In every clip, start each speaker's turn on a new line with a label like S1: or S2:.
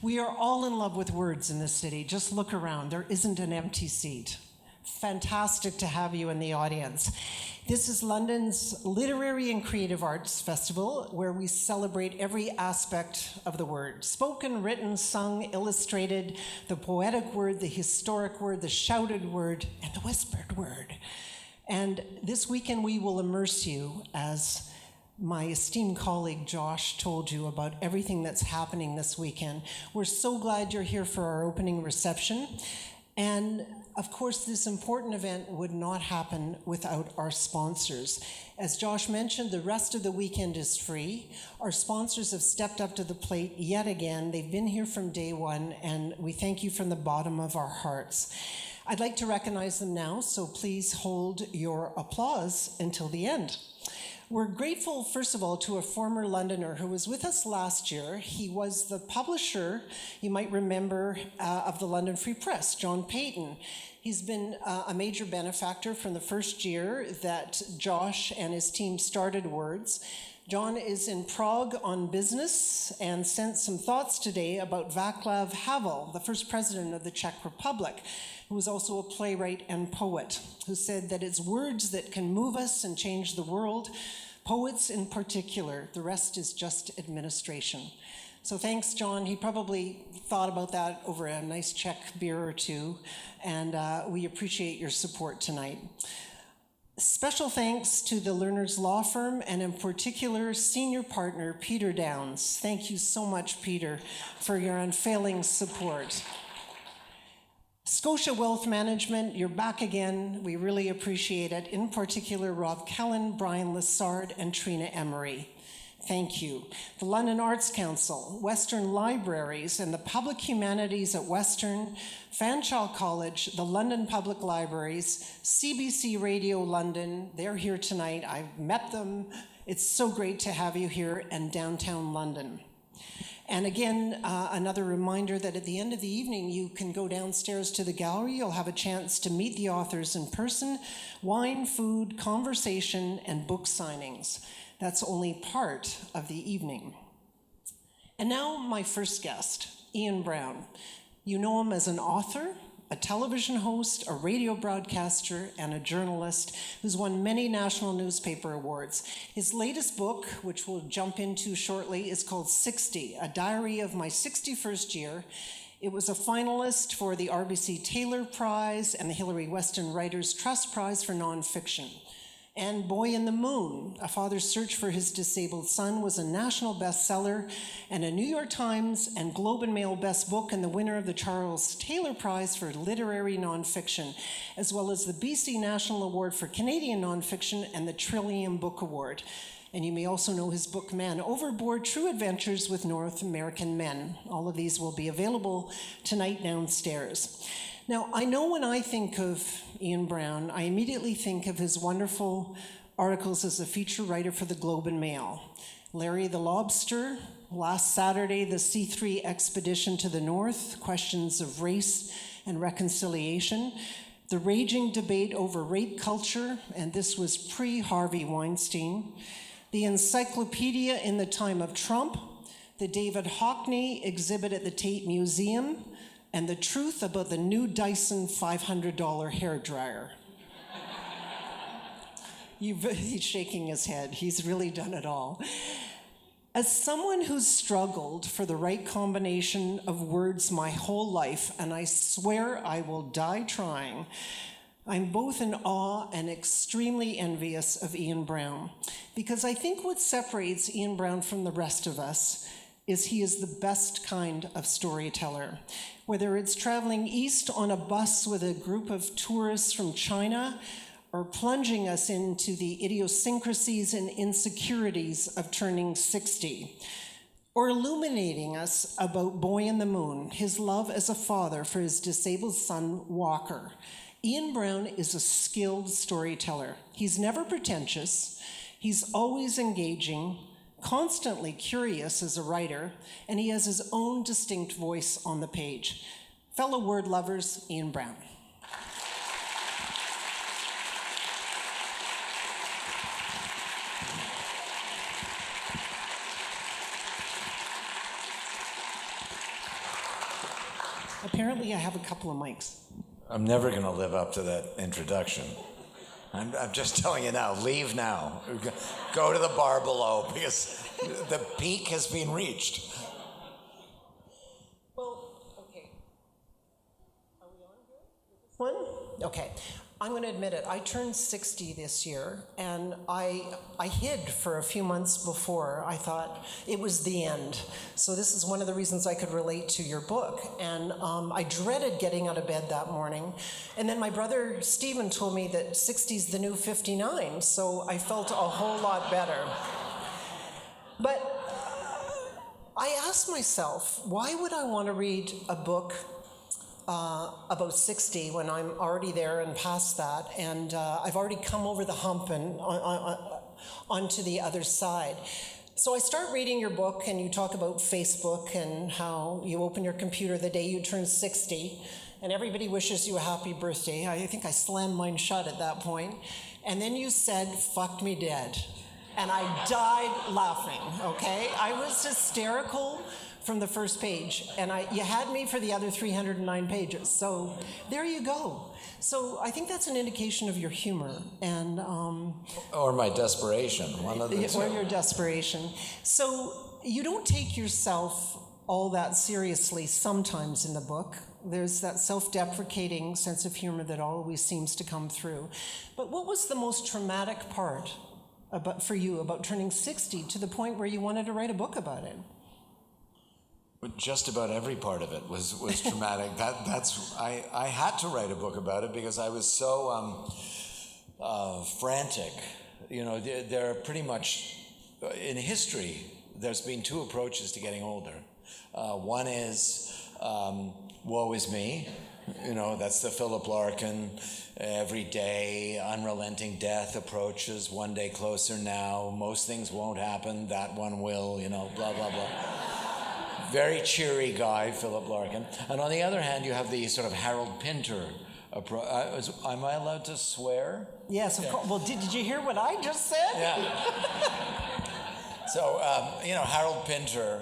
S1: We are all in love with words in this city. Just look around. There isn't an empty seat. Fantastic to have you in the audience. This is London's Literary and Creative Arts Festival, where we celebrate every aspect of the word. Spoken, written, sung, illustrated, the poetic word, the historic word, the shouted word, and the whispered word. And this weekend we will immerse you, as my esteemed colleague Josh told you, about everything that's happening this weekend. We're so glad you're here for our opening reception. And of course, this important event would not happen without our sponsors. As Josh mentioned, the rest of the weekend is free. Our sponsors have stepped up to the plate yet again. They've been here from day one, and we thank you from the bottom of our hearts. I'd like to recognize them now, so please hold your applause until the end. We're grateful, first of all, to a former Londoner who was with us last year. He was the publisher, you might remember, of the London Free Press, John Payton. He's been a major benefactor from the first year that Josh and his team started Words. John is in Prague on business and sent some thoughts today about Václav Havel, the first president of the Czech Republic, who was also a playwright and poet, who said that it's words that can move us and change the world, poets in particular. The rest is just administration. So thanks, John. He probably thought about that over a nice Czech beer or two, and we appreciate your support tonight. Special thanks to the Learners Law Firm, and in particular, senior partner, Peter Downs. Thank you so much, Peter, for your unfailing support. Scotia Wealth Management, you're back again. We really appreciate it. In particular, Rob Kellen, Brian Lessard, and Trina Emery. Thank you. The London Arts Council, Western Libraries, and the Public Humanities at Western, Fanshawe College, the London Public Libraries, CBC Radio London, they're here tonight. I've met them. It's so great to have you here, and downtown London. And again, another reminder that at the end of the evening, you can go downstairs to the gallery. You'll have a chance to meet the authors in person, wine, food, conversation, and book signings. That's only part of the evening. And now my first guest, Ian Brown. You know him as an author, a television host, a radio broadcaster, and a journalist who's won many national newspaper awards. His latest book, which we'll jump into shortly, is called 60, A Diary of My 61st Year. It was a finalist for the RBC Taylor Prize and the Hillary Weston Writers Trust Prize for Nonfiction. And Boy in the Moon, A Father's Search for His Disabled Son, was a national bestseller and a New York Times and Globe and Mail Best Book, and the winner of the Charles Taylor Prize for Literary Nonfiction, as well as the BC National Award for Canadian Nonfiction and the Trillium Book Award. And you may also know his book, Man Overboard, True Adventures with North American Men. All of these will be available tonight downstairs. Now, I know when I think of Ian Brown, I immediately think of his wonderful articles as a feature writer for the Globe and Mail. Larry the Lobster, last Saturday, the C3 expedition to the North, questions of race and reconciliation, the raging debate over rape culture, and this was pre-Harvey Weinstein, the encyclopedia in the time of Trump, the David Hockney exhibit at the Tate Museum, and the truth about the new Dyson $500 hairdryer. He's shaking his head. He's really done it all. As someone who's struggled for the right combination of words my whole life, and I swear I will die trying, I'm both in awe and extremely envious of Ian Brown, because I think what separates Ian Brown from the rest of us is he is the best kind of storyteller. Whether it's traveling east on a bus with a group of tourists from China, or plunging us into the idiosyncrasies and insecurities of turning 60, or illuminating us about Boy in the Moon, his love as a father for his disabled son, Walker. Ian Brown is a skilled storyteller. He's never pretentious, he's always engaging, constantly curious as a writer, and he has his own distinct voice on the page. Fellow word lovers, Ian Brown. apparently I have a couple of mics.
S2: I'm never going to live up to that introduction. I'm just telling you now, leave now. Go to the bar below because the peak has been reached.
S1: Well, okay. Are we on here with this one? Okay. I'm going to admit it. I turned 60 this year, and I hid for a few months before. I thought it was the end. So this is one of the reasons I could relate to your book. And I dreaded getting out of bed that morning. And then my brother Stephen told me that 60 is the new 59, so I felt a whole lot better. But I asked myself, why would I want to read a book about 60 when I'm already there and past that, and I've already come over the hump and onto the other side. So I start reading your book, and you talk about Facebook and how you open your computer the day you turn 60, and everybody wishes you a happy birthday. I think I slammed mine shut at that point. And then you said, "Fuck me dead." And I died laughing, okay? I was hysterical from the first page, and you had me for the other 309 pages. So there you go. So I think that's an indication of your humor and
S2: or my desperation, one of the two.
S1: Or your desperation. So you don't take yourself all that seriously sometimes in the book. There's that self-deprecating sense of humor that always seems to come through. But what was the most traumatic part for you about turning 60 to the point where you wanted to write a book about it?
S2: Just about every part of it was traumatic. I had to write a book about it because I was so frantic. You know, there are pretty much, in history, there's been two approaches to getting older. One is, woe is me. You know, that's the Philip Larkin, every day, unrelenting death approaches, one day closer now, most things won't happen, that one will, you know, blah, blah, blah. Very cheery guy, Philip Larkin. And on the other hand, you have the sort of Harold Pinter approach. Am I allowed to swear?
S1: Yes, of course. Well, did you hear what I just said?
S2: Yeah. So, you know, Harold Pinter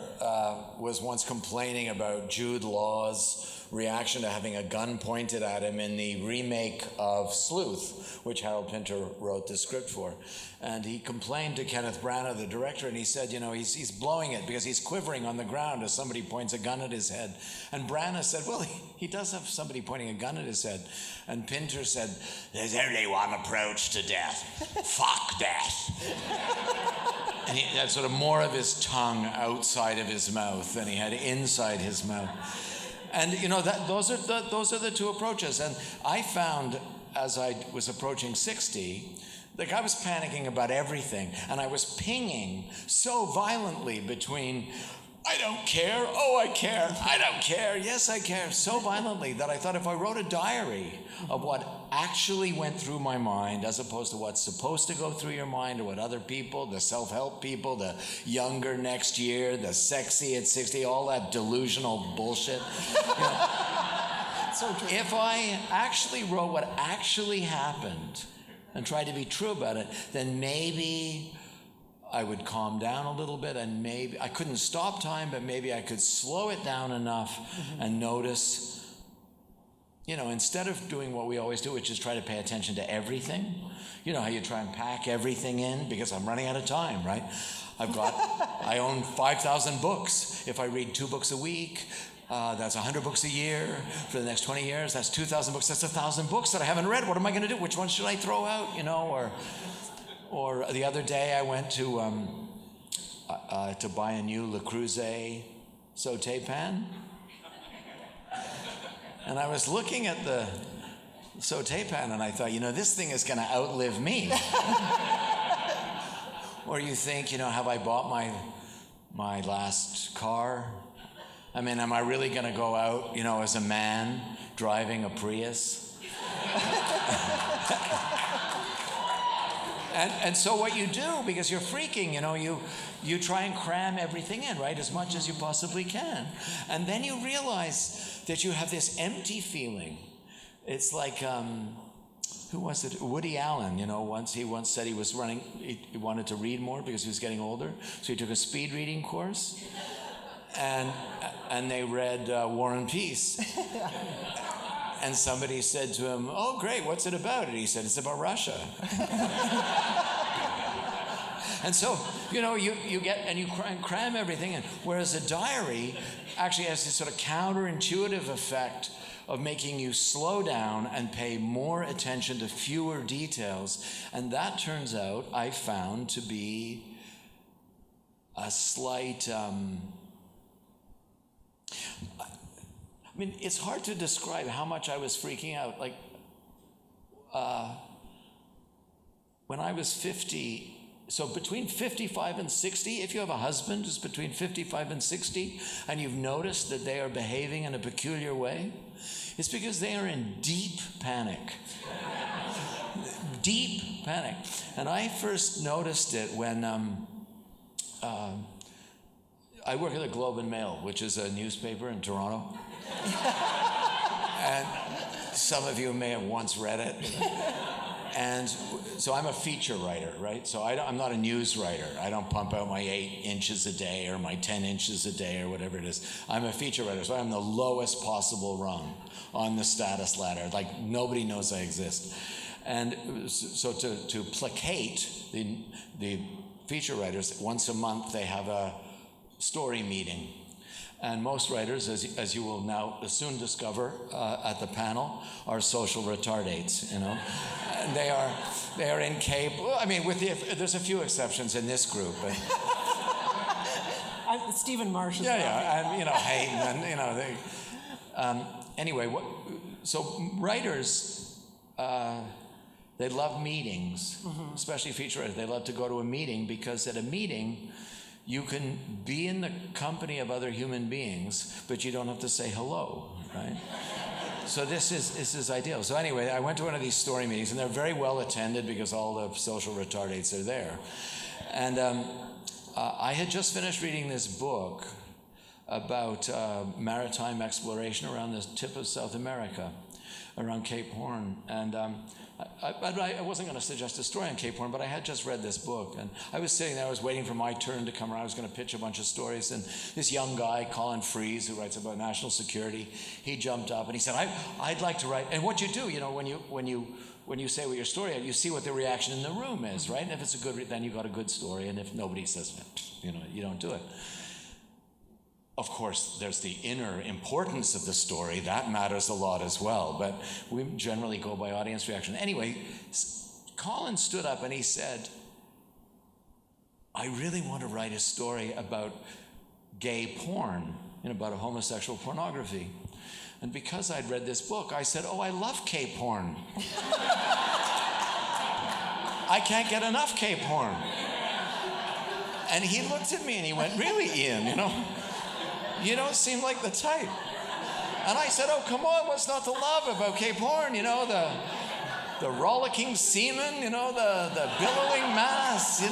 S2: was once complaining about Jude Law's reaction to having a gun pointed at him in the remake of Sleuth, which Harold Pinter wrote the script for. And he complained to Kenneth Branagh, the director, and he said, you know, he's blowing it because he's quivering on the ground as somebody points a gun at his head. And Branagh said, well, he does have somebody pointing a gun at his head. And Pinter said, there's only one approach to death. Fuck death. And he had sort of more of his tongue outside of his mouth than he had inside his mouth. And you know, those are the two approaches. And I found, as I was approaching 60, like I was panicking about everything, and I was pinging so violently between, I don't care, oh I care, I don't care, yes I care, so violently that I thought if I wrote a diary of what actually went through my mind as opposed to what's supposed to go through your mind or what other people, the self-help people, the younger next year, the sexy at 60, all that delusional bullshit. You know, so if I actually wrote what actually happened and tried to be true about it, then maybe I would calm down a little bit, and maybe I couldn't stop time, but maybe I could slow it down enough and notice, you know, instead of doing what we always do, which is try to pay attention to everything. You know how you try and pack everything in, because I'm running out of time, right? I own 5,000 books. If I read 2 books a week, that's 100 books a year. For the next 20 years, that's 2,000 books. That's 1,000 books that I haven't read. What am I going to do? Which one should I throw out? You know, or the other day I went to buy a new Le Creuset saute pan. And I was looking at the saute pan and I thought, you know, this thing is going to outlive me. Or you think, you know, have I bought my last car? I mean, am I really going to go out, you know, as a man driving a Prius? And so what you do, because you're freaking, you know, you try and cram everything in, right, as much as you possibly can. And then you realize that you have this empty feeling. It's like, who was it? Woody Allen, you know, he once said he wanted to read more because he was getting older, so he took a speed reading course. and they read War and Peace. And somebody said to him, "Oh, great, what's it about?" And he said, "It's about Russia." And so, you get, and you cram everything in. Whereas a diary actually has this sort of counterintuitive effect of making you slow down and pay more attention to fewer details. And that turns out, I found, to be a slight... it's hard to describe how much I was freaking out. Like, when I was 50... So between 55 and 60, if you have a husband who's between 55 and 60, and you've noticed that they are behaving in a peculiar way, it's because they are in deep panic. Deep panic. And I first noticed it when I work at the Globe and Mail, which is a newspaper in Toronto. And some of you may have once read it. And so I'm a feature writer, right? So I'm not a news writer. I don't pump out my 8 inches a day or my 10 inches a day or whatever it is. I'm a feature writer, so I'm the lowest possible rung on the status ladder. Like, nobody knows I exist. And so to placate the feature writers, once a month they have a story meeting. And most writers, as you will now soon discover at the panel, are social retardates, And they are incapable. Well, there's a few exceptions in this group, but
S1: Stephen Marsh.
S2: And Hayden, and anyway, so writers, they love meetings, especially feature writers. They love to go to a meeting because at a meeting, you can be in the company of other human beings, but you don't have to say hello, right? So this is ideal. So anyway, I went to one of these story meetings, and they're very well attended because all the social retardates are there. And I had just finished reading this book about maritime exploration around the tip of South America, around Cape Horn. And I wasn't going to suggest a story on Cape Horn, but I had just read this book. And I was sitting there, I was waiting for my turn to come around. I was going to pitch a bunch of stories. And this young guy, Colin Fries, who writes about national security, he jumped up and he said, I'd like to write. And what you do, when you say what your story is, you see what the reaction in the room is, right? And if it's a good, then you got a good story. And if nobody says, you don't do it. Of course, there's the inner importance of the story. That matters a lot as well. But we generally go by audience reaction. Anyway, Colin stood up and he said, I really want to write a story about gay porn, about a homosexual pornography. And because I'd read this book, I said, I love gay porn. I can't get enough gay porn. And he looked at me and he went, really, Ian, You don't seem like the type. And I said, come on, what's not to love about gay porn? The rollicking semen, the billowing mass, the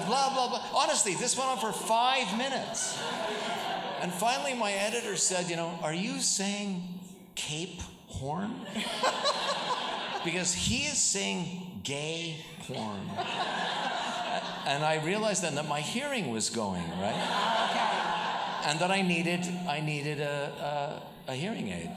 S2: blah, blah, blah. Honestly, this went on for 5 minutes. And finally, my editor said, are you saying Cape Horn? Because he is saying gay porn. And I realized then that my hearing was going, right? Okay. And that I needed a hearing aid.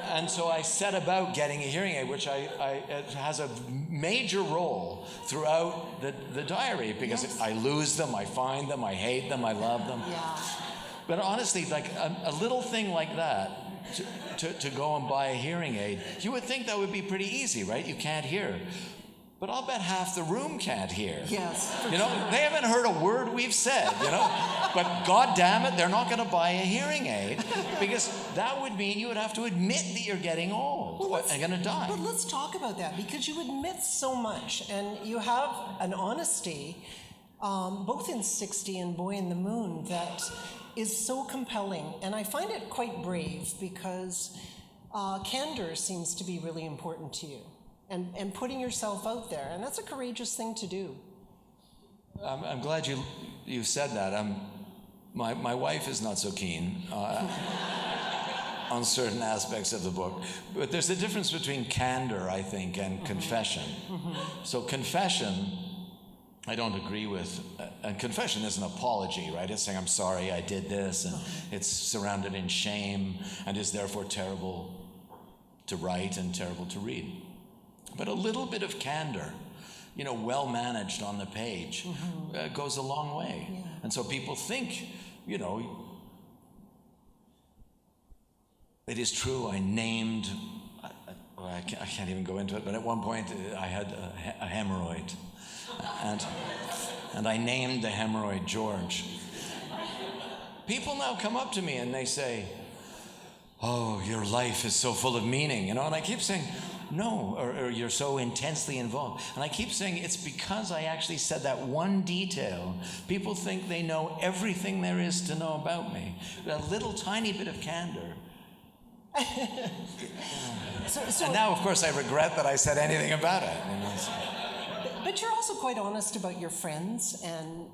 S2: And so I set about getting a hearing aid, which it has a major role throughout the diary, because I lose them, I find them, I hate them, I love them. Yeah. But honestly, like a little thing like that, to go and buy a hearing aid, you would think that would be pretty easy, right? You can't hear. But I'll bet half the room can't hear.
S1: Yes.
S2: They haven't heard a word we've said, But God damn it, they're not going to buy a hearing aid, because that would mean you would have to admit that you're getting old and going to die.
S1: But let's talk about that, because you admit so much, and you have an honesty, both in 60 and Boy in the Moon, that is so compelling. And I find it quite brave, because candor seems to be really important to you. And putting yourself out there, and that's a courageous thing to do.
S2: I'm glad you said that. My wife is not so keen on certain aspects of the book, but there's a difference between candor, I think, and confession. Mm-hmm. So confession, I don't agree with, and confession is an apology, right? It's saying, I'm sorry, I did this, and it's surrounded in shame, and is therefore terrible to write and terrible to read. But a little bit of candor, well managed on the page, goes a long way. Yeah. And so people think, it is true, I named, I can't even go into it, but at one point I had a hemorrhoid. And I named the hemorrhoid George. People now come up to me and they say, oh, your life is so full of meaning, and I keep saying, no, or you're so intensely involved. And I keep saying it's because I actually said that one detail. People think they know everything there is to know about me. A little tiny bit of candor. And now, of course, I regret that I said anything about it.
S1: But you're also quite honest about your friends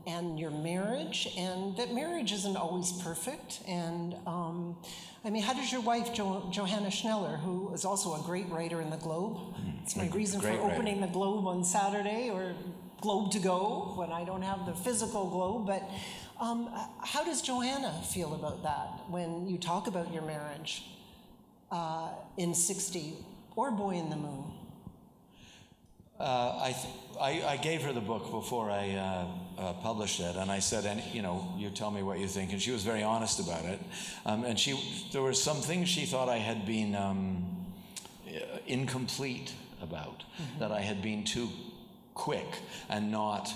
S1: and your marriage, and that marriage isn't always perfect. And how does your wife, Johanna Schneller, who is also a great writer in the Globe, it's my reason for opening the Globe on Saturday, or Globe to go when I don't have the physical Globe, but how does Johanna feel about that when you talk about your marriage in 60 or Boy in the Moon?
S2: I gave her the book before I published it, and I said, you tell me what you think. And she was very honest about it. And there were some things she thought I had been incomplete about, that I had been too quick and not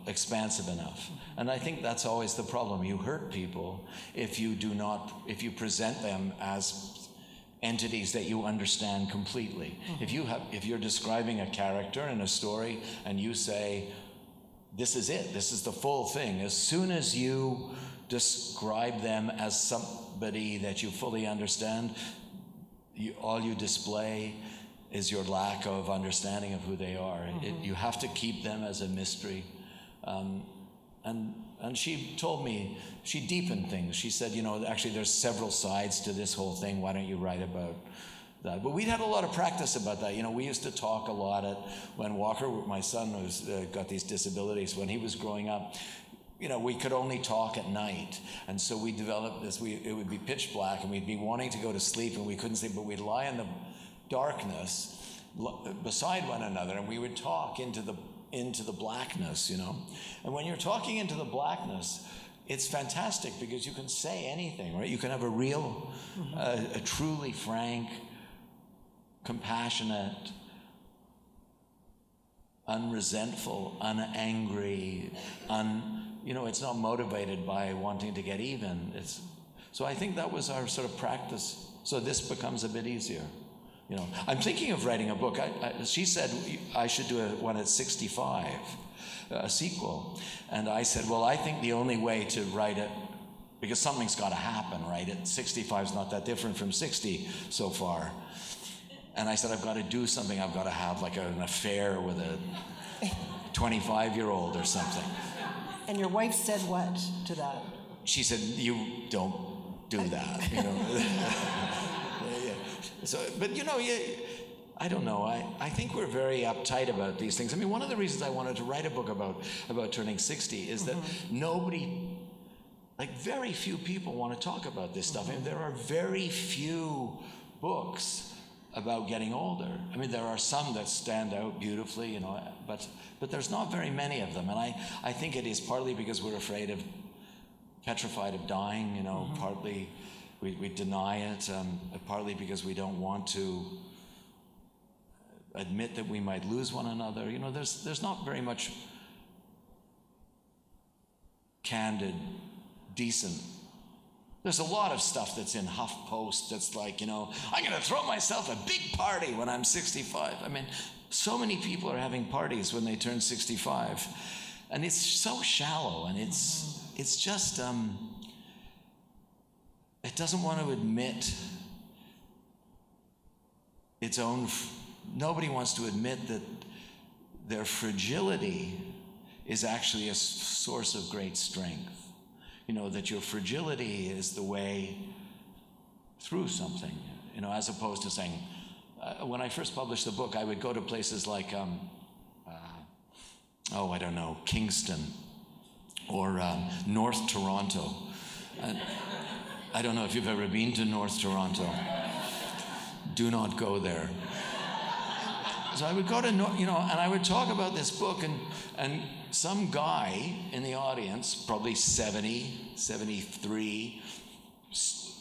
S2: expansive enough. And I think that's always the problem. You hurt people if you present them as entities that you understand completely. If you're describing a character in a story and you say, this is it, this is the full thing, as soon as you describe them as somebody that you fully understand, all you display is your lack of understanding of who they are. You have to keep them as a mystery. And she told me, she deepened things. She said, actually there's several sides to this whole thing. Why don't you write about that? But we'd had a lot of practice about that. We used to talk a lot when Walker, my son, got these disabilities, when he was growing up. We could only talk at night. And so we developed this, it would be pitch black and we'd be wanting to go to sleep and we couldn't sleep, but we'd lie in the darkness beside one another and we would talk into the blackness, And when you're talking into the blackness, it's fantastic because you can say anything, right? You can have a real, a truly frank, compassionate, unresentful, unangry, it's not motivated by wanting to get even. So I think that was our sort of practice. So this becomes a bit easier. I'm thinking of writing a book. She said I should do one at 65, a sequel. And I said, well, I think the only way to write it, because something's got to happen, right? 65 is not that different from 60 so far. And I said, I've got to do something. I've got to have like an affair with a 25-year-old or something.
S1: And your wife said what to that?
S2: She said, you don't do that, So, but I don't know. I think we're very uptight about these things. One of the reasons I wanted to write a book about turning 60 is that very few people want to talk about this stuff. There are very few books about getting older. There are some that stand out beautifully, but there's not very many of them. And I think it is partly because we're petrified of dying, partly we deny it, partly because we don't want to admit that we might lose one another. There's not very much candid, decent. There's a lot of stuff that's in HuffPost that's like, I'm going to throw myself a big party when I'm 65. So many people are having parties when they turn 65. And it's so shallow, and it's just... it doesn't want to admit its own... Nobody wants to admit that their fragility is actually a source of great strength. That your fragility is the way through something, as opposed to saying... when I first published the book, I would go to places like I don't know, Kingston or North Toronto. I don't know if you've ever been to North Toronto. Do not go there. So I would go to, and I would talk about this book, and some guy in the audience, probably 70, 73,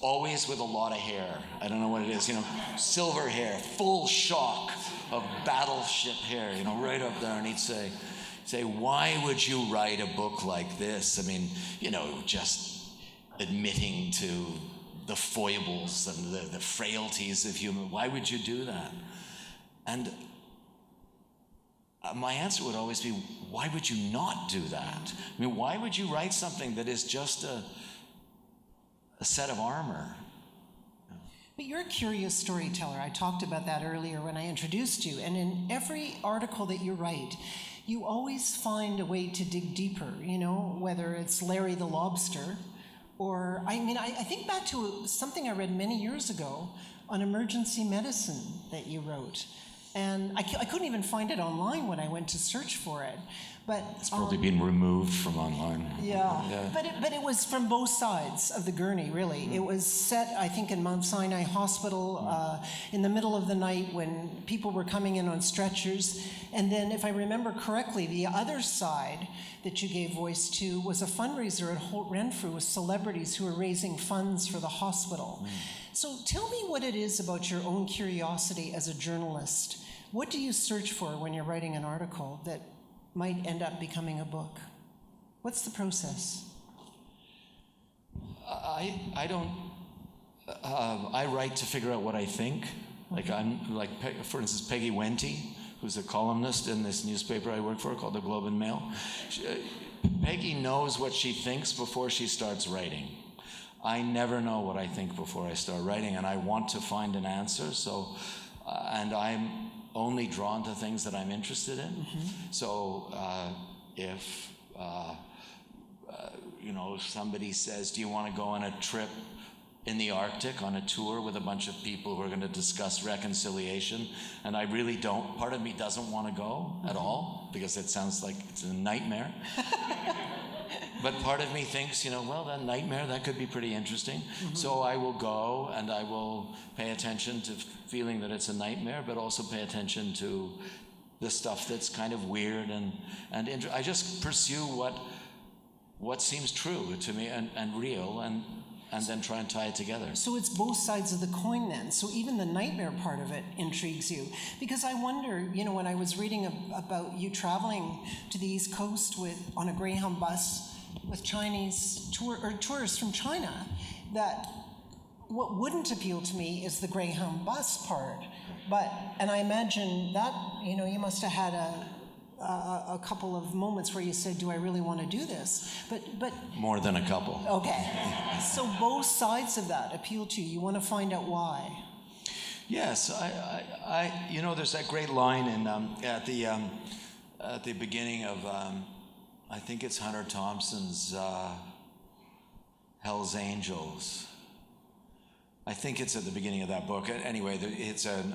S2: always with a lot of hair. I don't know what it is, silver hair, full shock of battleship hair, right up there, and he'd say, why would you write a book like this? I mean, just admitting to the foibles and the frailties of human. Why would you do that? And my answer would always be, why would you not do that? I mean, why would you write something that is just a set of armor?
S1: But you're a curious storyteller. I talked about that earlier when I introduced you. And in every article that you write, you always find a way to dig deeper, whether it's Larry the Lobster, or, I think back to something I read many years ago on emergency medicine that you wrote. And I couldn't even find it online when I went to search for it. But
S2: it's probably been removed from online.
S1: Yeah. But it was from both sides of the gurney, really. It was set, I think, in Mount Sinai Hospital in the middle of the night when people were coming in on stretchers. And then, if I remember correctly, the other side that you gave voice to was a fundraiser at Holt Renfrew with celebrities who were raising funds for the hospital. So tell me what it is about your own curiosity as a journalist. What do you search for when you're writing an article that might end up becoming a book? What's the process?
S2: I don't. I write to figure out what I think. For instance, Peggy Wente, who's a columnist in this newspaper I work for called the Globe and Mail. Peggy knows what she thinks before she starts writing. I never know what I think before I start writing, and I want to find an answer. So, and I'm only drawn to things that I'm interested in. So if somebody says, do you want to go on a trip in the Arctic on a tour with a bunch of people who are going to discuss reconciliation, and I really don't, part of me doesn't want to go at all because it sounds like it's a nightmare. But part of me thinks, that nightmare, that could be pretty interesting. So I will go and I will pay attention to feeling that it's a nightmare, but also pay attention to the stuff that's kind of weird and I just pursue what seems true to me and real and then try and tie it together.
S1: So it's both sides of the coin then. So even the nightmare part of it intrigues you. Because I wonder, when I was reading about you traveling to the East Coast on a Greyhound bus with Chinese tourists from China, that what wouldn't appeal to me is the Greyhound bus part. And I imagine that, you must have had a couple of moments where you said, do I really want to do this? But
S2: more than a couple.
S1: Okay. So both sides of that appeal to you. You want to find out why.
S2: Yes, I there's that great line in at the beginning of I think it's Hunter Thompson's Hell's Angels. I think it's at the beginning of that book. Anyway, it's an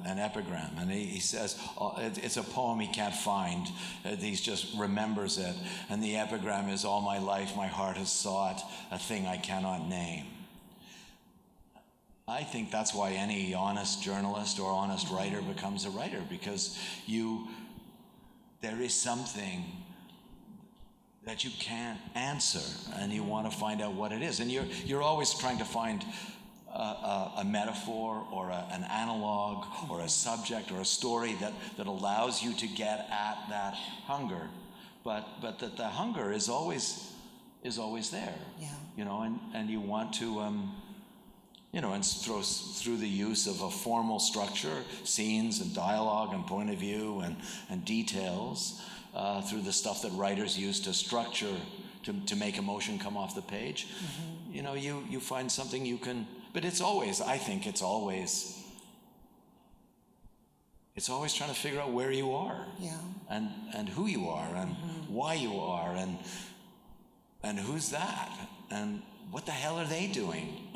S2: epigram, and he says it's a poem he can't find. He just remembers it, and the epigram is, "All my life my heart has sought a thing I cannot name." I think that's why any honest journalist or honest writer becomes a writer, because there is something that you can't answer, and you want to find out what it is, and you're always trying to find a metaphor or an analog or a subject or a story that allows you to get at that hunger, but that the hunger is always there.
S1: Yeah.
S2: And you want to and through the use of a formal structure, scenes and dialogue and point of view and details, through the stuff that writers use to structure to make emotion come off the page. You find something you can. But I think it's always trying to figure out where you are, and who you are, and why you are, and who's that, and
S3: what the hell are they doing?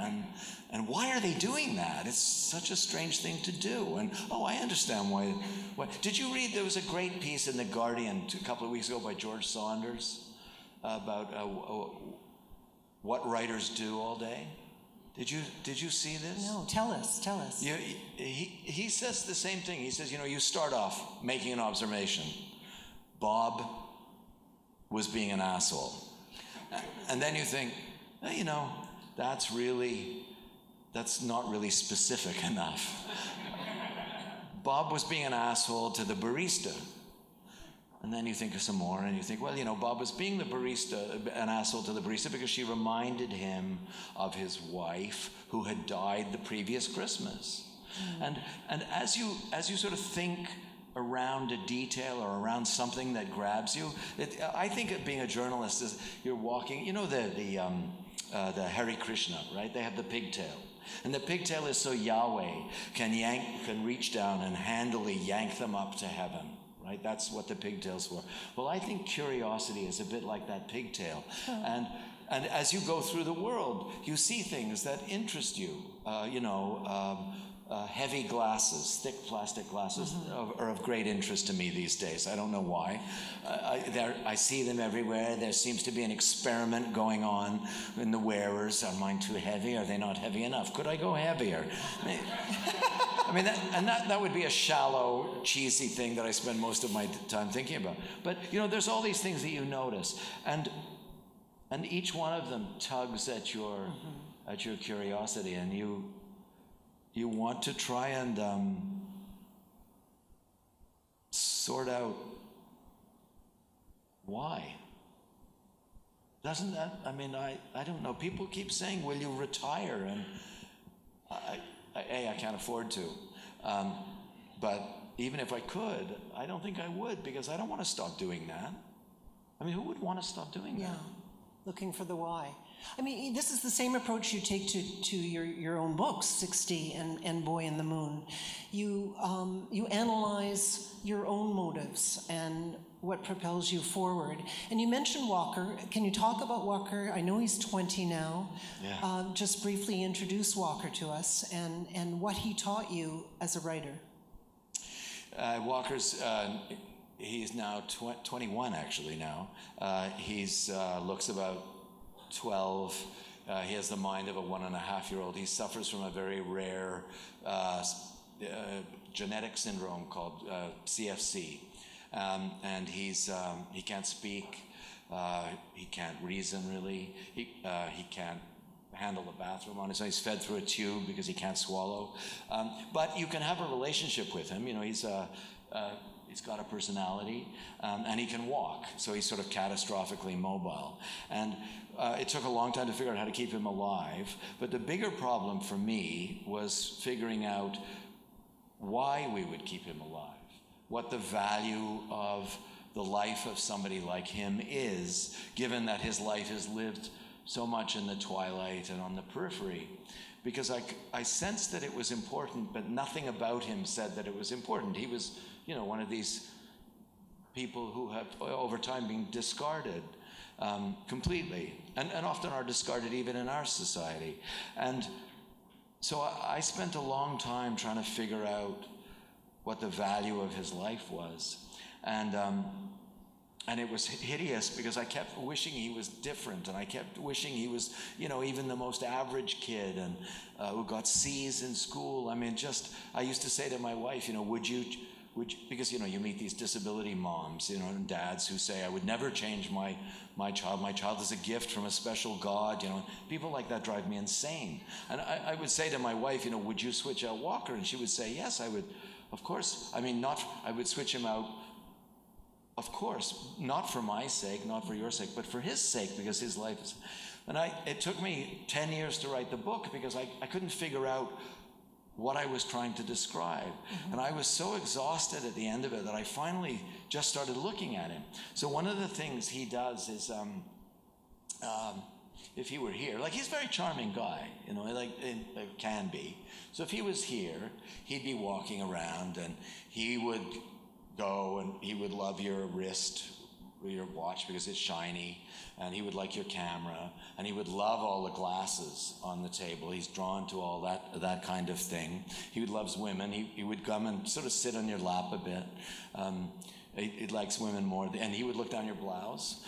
S3: And why are they doing that? It's such a strange thing to do. And, I understand why. Did you read, there was a great piece in The Guardian a couple of weeks ago by George Saunders about what writers do all day? Did you see this?
S1: No, tell us.
S3: He says the same thing. He says, you start off making an observation. Bob was being an asshole. And then you think, that's not really specific enough. Bob was being an asshole to the barista. And then you think of some more, and you think, Bob was being an asshole to the barista because she reminded him of his wife who had died the previous Christmas. And as you sort of think around a detail or around something that grabs you, I think of being a journalist is you're walking, the Hare Krishna, right? They have the pigtail. And the pigtail is so Yahweh can reach down and handily yank them up to heaven. Right? That's what the pigtail's for. Well, I think curiosity is a bit like that pigtail. And as you go through the world, you see things that interest you. Heavy glasses, thick plastic glasses are of great interest to me these days. I don't know why. I see them everywhere. There seems to be an experiment going on in the wearers. Are mine too heavy? Are they not heavy enough? Could I go heavier? That would be a shallow, cheesy thing that I spend most of my time thinking about. But, there's all these things that you notice. And each one of them tugs at your curiosity, and you want to try and sort out why. Doesn't that, I don't know. People keep saying, will you retire? And I can't afford to. But even if I could, I don't think I would, because I don't want to stop doing that. Who would want to stop doing that?
S1: Yeah, looking for the why. This is the same approach you take to your own books, 60 and Boy in the Moon. You analyze your own motives and what propels you forward. And you mentioned Walker. Can you talk about Walker? I know he's 20 now.
S3: Yeah.
S1: Just briefly introduce Walker to us and what he taught you as a writer.
S3: Walker's... he's now 21 actually now. He's looks about 12. He has the mind of a 1.5-year-old. He suffers from a very rare genetic syndrome called CFC. And he can't speak. He can't reason really. He can't handle the bathroom on his own. He's fed through a tube because he can't swallow. But you can have a relationship with him. He's got a personality, and he can walk, so he's sort of catastrophically mobile. And it took a long time to figure out how to keep him alive, but the bigger problem for me was figuring out why we would keep him alive, what the value of the life of somebody like him is, given that his life is lived so much in the twilight and on the periphery. Because I sensed that it was important, but nothing about him said that it was important. He was, one of these people who have, over time, been discarded completely, and often are discarded even in our society. And so I spent a long time trying to figure out what the value of his life was. And it was hideous because I kept wishing he was different, and I kept wishing he was, even the most average kid and who got C's in school. I used to say to my wife, would you, because, you meet these disability moms, and dads who say, I would never change my child. My child is a gift from a special God, People like that drive me insane. And I would say to my wife, would you switch out Walker? And she would say, yes, I would, of course. I would switch him out, of course, not for my sake, not for your sake, but for his sake, because his life is... And it took me 10 years to write the book because I couldn't figure out what I was trying to describe. Mm-hmm. And I was so exhausted at the end of it that I finally just started looking at him. So one of the things he does is, if he were here, he's a very charming guy, can be. So if he was here, he'd be walking around and he would go and he would love your wrist your watch because it's shiny, and he would like your camera, and he would love all the glasses on the table. He's drawn to all that kind of thing. He loves women. He would come and sort of sit on your lap a bit. He likes women more, and he would look down your blouse.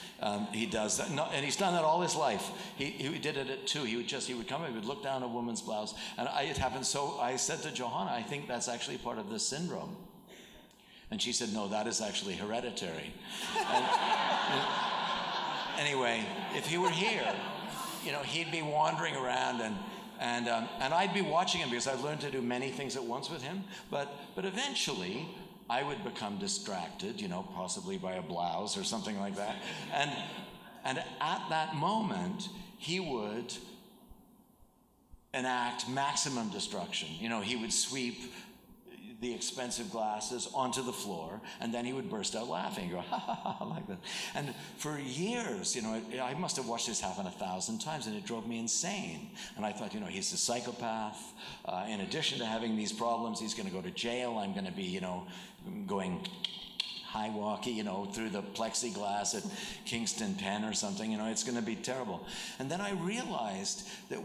S3: He does that, and he's done that all his life. He did it at 2. He would come and he would look down a woman's blouse, and it happened. So I said to Johanna, I think that's actually part of the syndrome. And she said, no, that is actually hereditary. Anyway, if he were here, he'd be wandering around, and I'd be watching him because I've learned to do many things at once with him. But eventually, I would become distracted, possibly by a blouse or something like that. And at that moment, he would enact maximum destruction. He would sweep the expensive glasses onto the floor, and then he would burst out laughing, go, ha, ha, ha, like that. And for years, I must have watched this happen 1,000 times, and it drove me insane. And I thought, he's a psychopath. In addition to having these problems, he's going to go to jail. I'm going to be, going high walkie, through the plexiglass at Kingston Penn or something. It's going to be terrible. And then I realized that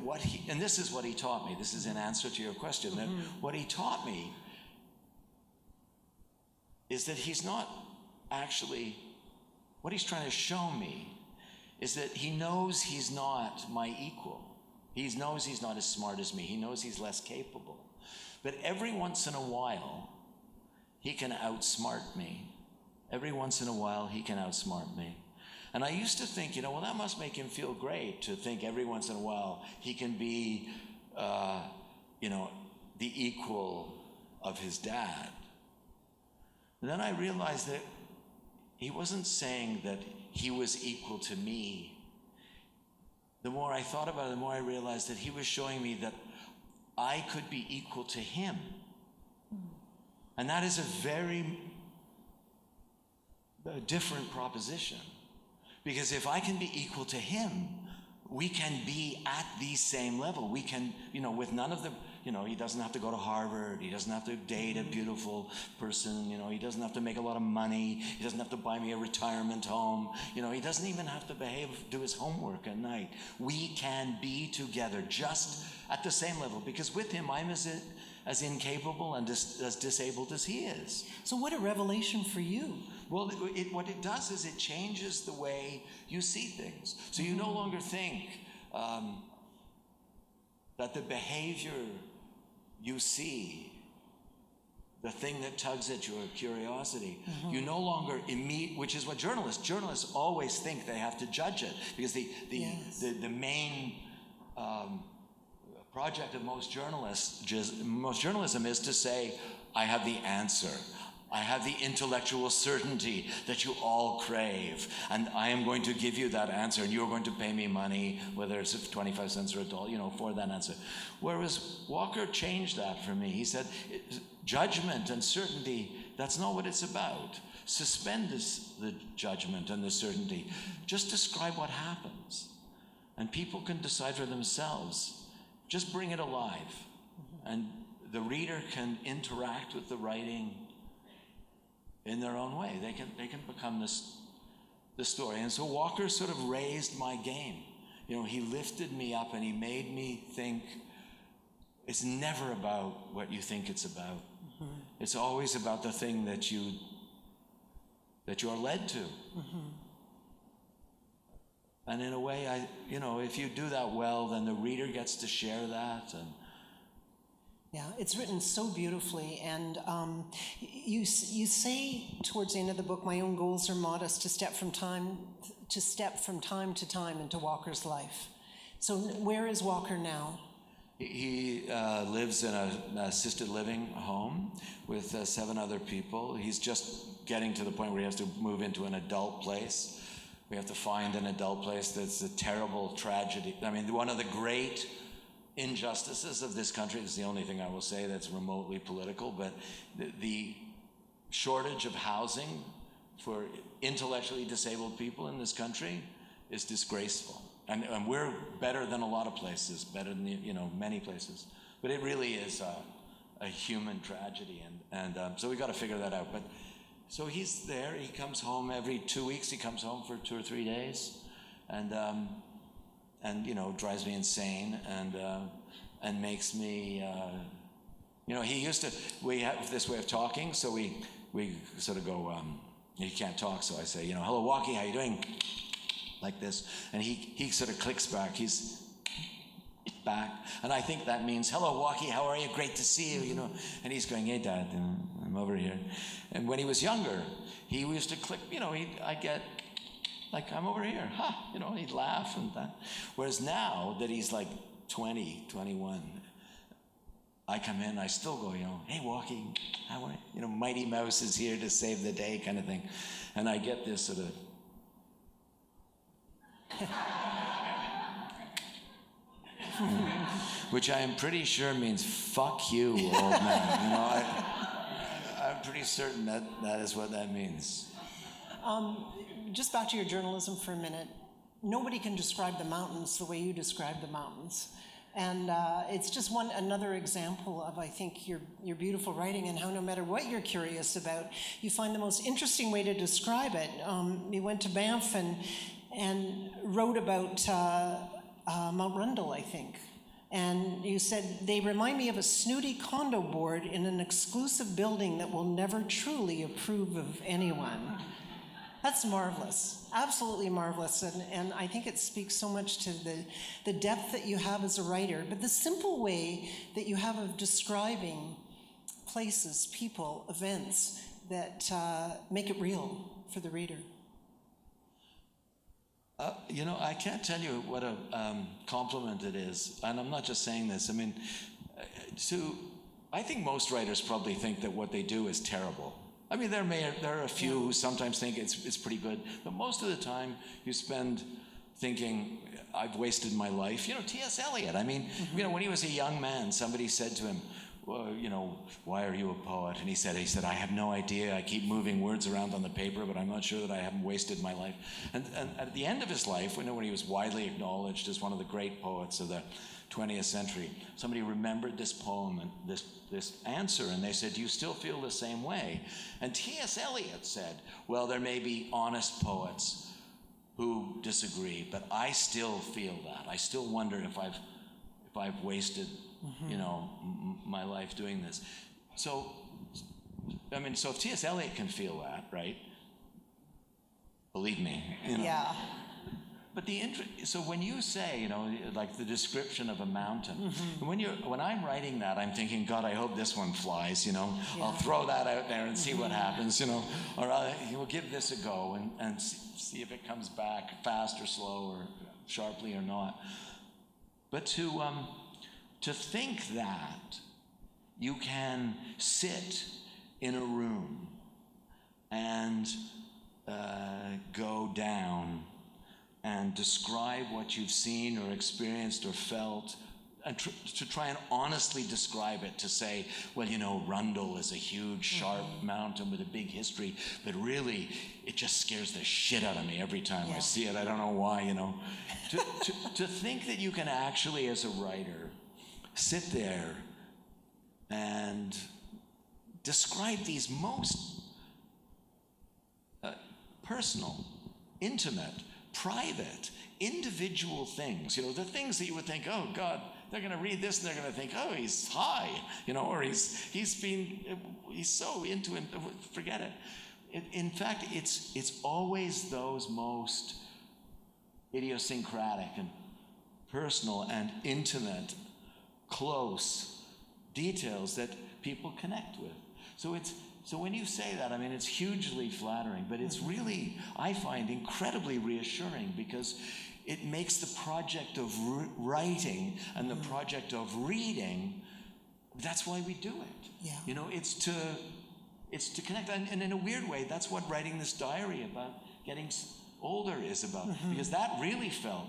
S3: and this is what he taught me. This is in answer to your question. That what he taught me is that he's not actually, what he's trying to show me is that he knows he's not my equal. He knows he's not as smart as me. He knows he's less capable. But every once in a while, he can outsmart me. Every once in a while, he can outsmart me. And I used to think, well, that must make him feel great to think every once in a while he can be, the equal of his dad. And then I realized that he wasn't saying that he was equal to me. The more I thought about it, the more I realized that he was showing me that I could be equal to him. And that is a very different proposition. Because if I can be equal to him, we can be at the same level. We can, with none of the, he doesn't have to go to Harvard. He doesn't have to date a beautiful person. He doesn't have to make a lot of money. He doesn't have to buy me a retirement home. He doesn't even have to do his homework at night. We can be together just at the same level, because with him, I'm as incapable and as disabled as he is.
S1: So what a revelation for you.
S3: Well, what it does is it changes the way you see things. So you no longer think that the behavior you see, the thing that tugs at your curiosity, you no longer which is what journalists always think they have to judge it, because the main project of most journalism is to say, I have the answer. I have the intellectual certainty that you all crave, and I am going to give you that answer, and you're going to pay me money, whether it's 25 cents or $1, for that answer. Whereas Walker changed that for me. He said, judgment and certainty, that's not what it's about. Suspend the judgment and the certainty. Just describe what happens, and people can decide for themselves. Just bring it alive, and the reader can interact with the writing in their own way. They can become the story. And so Walker sort of raised my game. He lifted me up, and he made me think it's never about what you think it's about. It's always about the thing that you are led to. And in a way, if you do that well, then the reader gets to share that. And
S1: yeah, it's written so beautifully, and you say towards the end of the book, my own goals are modest, to step from time to time into Walker's life. So where is Walker now?
S3: He lives in an assisted living home with 7 other people. He's just getting to the point where he has to move into an adult place. We have to find an adult place. That's a terrible tragedy. I mean, one of the great injustices of this country is the only thing I will say that's remotely political, but the shortage of housing for intellectually disabled people in this country is disgraceful. And we're better than a lot of places, better than many places. But it really is a human tragedy, and so we got to figure that out. But So he's there. He comes home every 2 weeks. He comes home for 2 or 3 days, and drives me insane, and makes me. He used to. We have this way of talking, so we sort of go. He can't talk, so I say, hello, Walkie, how you doing? Like this, and he sort of clicks back. He's back, and I think that means, hello, Walkie, how are you? Great to see you. And he's going, hey, Dad, I'm over here. And when he was younger, he used to click. I get like, I'm over here, he'd laugh and that. Whereas now that he's like 20, 21. I come in, I still go, hey, Walkie, how are you? Mighty Mouse is here to save the day kind of thing. And I get this sort of... which I am pretty sure means, fuck you, old man. I'm pretty certain that is what that means.
S1: Just back to your journalism for a minute. Nobody can describe the mountains the way you describe the mountains. And it's just another example of, I think, your beautiful writing and how no matter what you're curious about, you find the most interesting way to describe it. You went to Banff and wrote about Mount Rundle, I think. And you said, they remind me of a snooty condo board in an exclusive building that will never truly approve of anyone. That's marvelous, absolutely marvelous, and I think it speaks so much to the depth that you have as a writer, but the simple way that you have of describing places, people, events that make it real for the reader.
S3: I can't tell you what a compliment it is, and I'm not just saying this. I mean, I think most writers probably think that what they do is terrible. I mean, there are a few who sometimes think it's pretty good, but most of the time you spend thinking, I've wasted my life. T.S. Eliot, I mean, when he was a young man, somebody said to him, well, why are you a poet? And he said, I have no idea. I keep moving words around on the paper, but I'm not sure that I haven't wasted my life. And at the end of his life, when he was widely acknowledged as one of the great poets of the 20th century, somebody remembered this poem and this answer, and they said, do you still feel the same way? And T.S. Eliot said, well, there may be honest poets who disagree, but I still feel that. I still wonder if I've wasted, my life doing this. So if T.S. Eliot can feel that, right? Believe me,
S1: Yeah.
S3: But so when you say, like the description of a mountain, when I'm writing that, I'm thinking, God, I hope this one flies, I'll throw that out there and see what happens, or we'll give this a go and see if it comes back fast or slow or sharply or not. But to think that you can sit in a room and go down and describe what you've seen or experienced or felt, and to try and honestly describe it, to say, well, Rundle is a huge, sharp mountain with a big history, but really, it just scares the shit out of me every time I see it. I don't know why, To think that you can actually, as a writer, sit there and describe these most personal, intimate, private, individual things, the things that you would think, oh God, they're going to read this and they're going to think, oh, he's high, or he's so into it, forget it. In fact, it's always those most idiosyncratic and personal and intimate, close details that people connect with. So when you say that, it's hugely flattering, but it's really, I find, incredibly reassuring, because it makes the project of writing and the project of reading, that's why we do it.
S1: Yeah.
S3: It's to connect, and in a weird way, that's what writing this diary about getting older is about, because that really felt,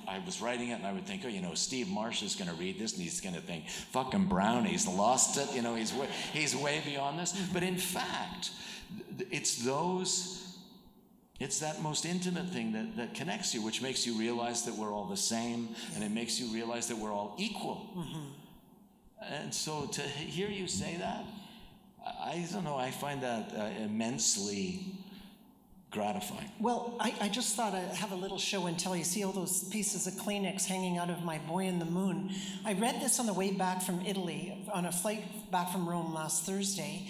S3: I was writing it and I would think, Steve Marsh is going to read this and he's going to think, fucking Brownie's lost it, he's way beyond this. But in fact, it's that most intimate thing that connects you, which makes you realize that we're all the same, and it makes you realize that we're all equal. And so to hear you say that, I don't know, I find that immensely gratifying.
S1: Well, I just thought I'd have a little show and tell. You see all those pieces of Kleenex hanging out of my Boy in the Moon. I read this on the way back from Italy, on a flight back from Rome last Thursday.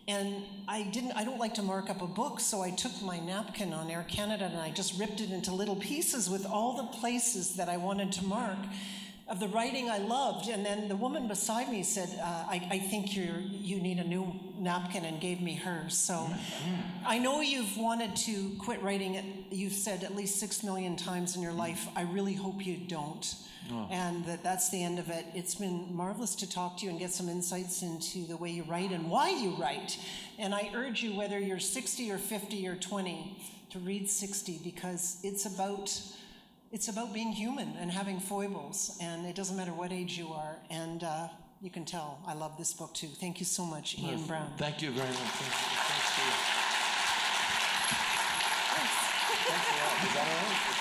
S1: And I don't like to mark up a book, so I took my napkin on Air Canada and I just ripped it into little pieces with all the places that I wanted to mark of the writing I loved. And then the woman beside me said, I think you need a new napkin, and gave me hers. So I know you've wanted to quit writing it, you've said at least 6 million times in your life. I really hope you don't. And that's the end of it. It's been marvelous to talk to you and get some insights into the way you write and why you write. And I urge you, whether you're 60 or 50 or 20, to read 60, because it's about being human and having foibles, and it doesn't matter what age you are. And you can tell I love this book too. Thank you so much, Ian Brown.
S3: Thank you very much. Thanks to you.
S1: Thanks.
S3: Thanks a lot. Is that all right?